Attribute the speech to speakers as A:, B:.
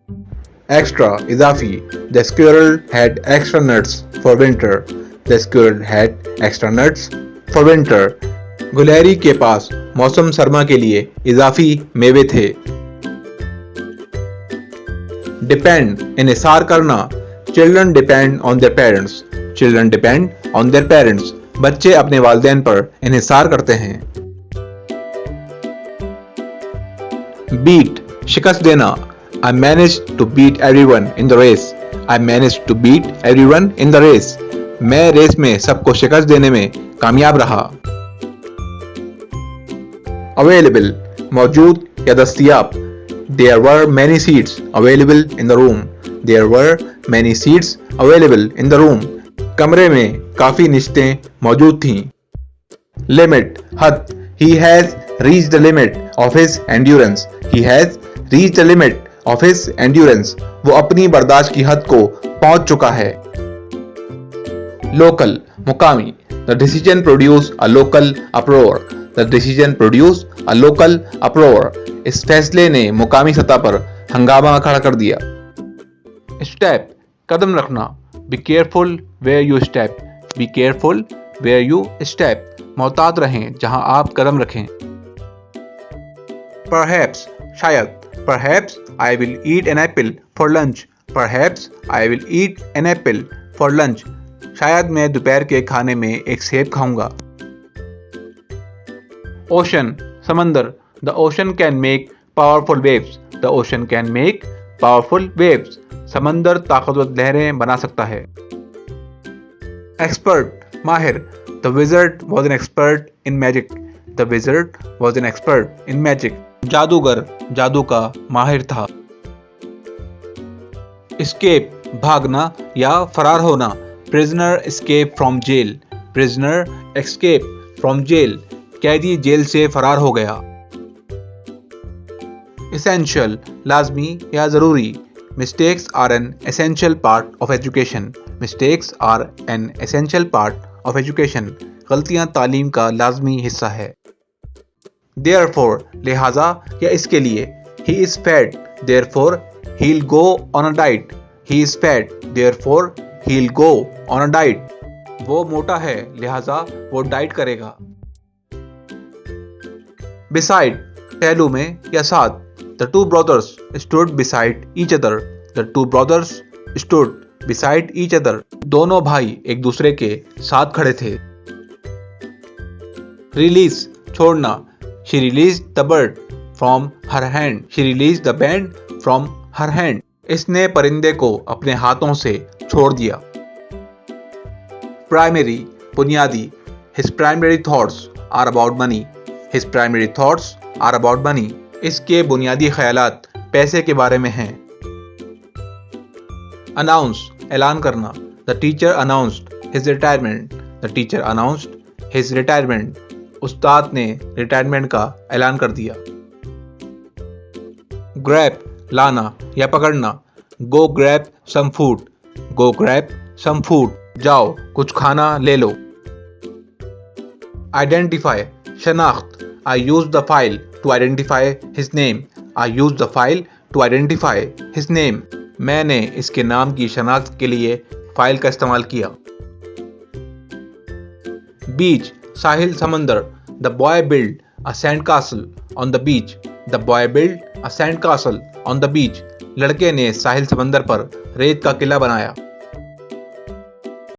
A: Extra, इजाफी. The squirrel had extra nuts for winter. The squirrel had extra nuts for winter. गुलहरी के पास मौसम सरमा के लिए इजाफी मेवे थे. Depend, इन्हिसार करना. Children depend on their parents. Children depend on their parents. बच्चे अपने वालिदैन पर इन्हिसार करते हैं. Beat, शिकस्त देना. I managed to beat everyone in the race. I managed to beat everyone in the race. मैं रेस में सबको शिकस्त देने में कामयाब रहा. Available, मौजूद या दस्तयाब. There were many seats available in the room. There were many seats available in the room. कमरे में काफी निश्तें मौजूद थीं. Limit, हद. He has reached the limit of his endurance. He has reached the limit of his endurance. वो अपनी बर्दाश्त की हद को पहुंच चुका है. Local, मुकामी. The decision produced a local uproar. The decision produced a local uproar. इस फैसले ने मुकामी सतह पर हंगामा खड़ा कर दिया. Step, कदम रखना. Be careful where you step. Be careful where you step. मोहतात रहें जहां आप कदम रखें. Perhaps, शायद. Perhaps I will eat an apple for lunch. Perhaps I will eat an apple for lunch. शायद मैं दोपहर के खाने में एक सेब खाऊंगा. Ocean, समंदर. The ocean can make powerful waves. The ocean can make powerful waves. समंदर ताकतवर लहरें बना सकता है. Expert, माहिर. The wizard was an expert in magic. The wizard was an expert in magic. जादूगर जादू का माहिर था. Escape, भागना या फरार होना. Prisoner escaped from jail. Prisoner escaped from jail. कैदी जेल से फरार हो गया. Essential, लाजमी या जरूरी. Mistakes are an essential part of education. Mistakes are an essential part of education. गलतियां तालीम का लाजमी हिस्सा है. Therefore, लिहाजा या इसके लिए. He is fat, therefore he'll go on a diet. He is fat, therefore he'll go on a diet. वो मोटा है, लिहाजा वो डाइट करेगा. Beside, पहलू में या साथ. The two brothers stood beside each other. The two brothers stood beside each other. दोनों भाई एक दूसरे के साथ खड़े थे. Release, छोड़ना. She released the bird from her hand. She released the bird from her hand. इसने परिंदे को अपने हाथों से छोड़ दिया. Primary, बुनियादी. His primary thoughts are about money. His primary thoughts are about money. इसके बुनियादी ख्यालात पैसे के बारे में हैं. Announce, ऐलान करना. The teacher announced his retirement. The teacher announced his retirement. उस्ताद ने रिटायरमेंट का ऐलान कर दिया. Grab, लाना या पकड़ना. Go grab some food. Go grab some food. जाओ कुछ खाना ले लो. Identify, शनाख्त. I used the file to identify his name. I used the file to identify his name. मैंने इसके नाम की शनाख्त के लिए फाइल का इस्तेमाल किया. Beach, साहिल समंदर. The boy built a sand castle on the beach. The boy built a sand castle on the beach. लड़के ने साहिल समंदर पर रेत का किला बनाया.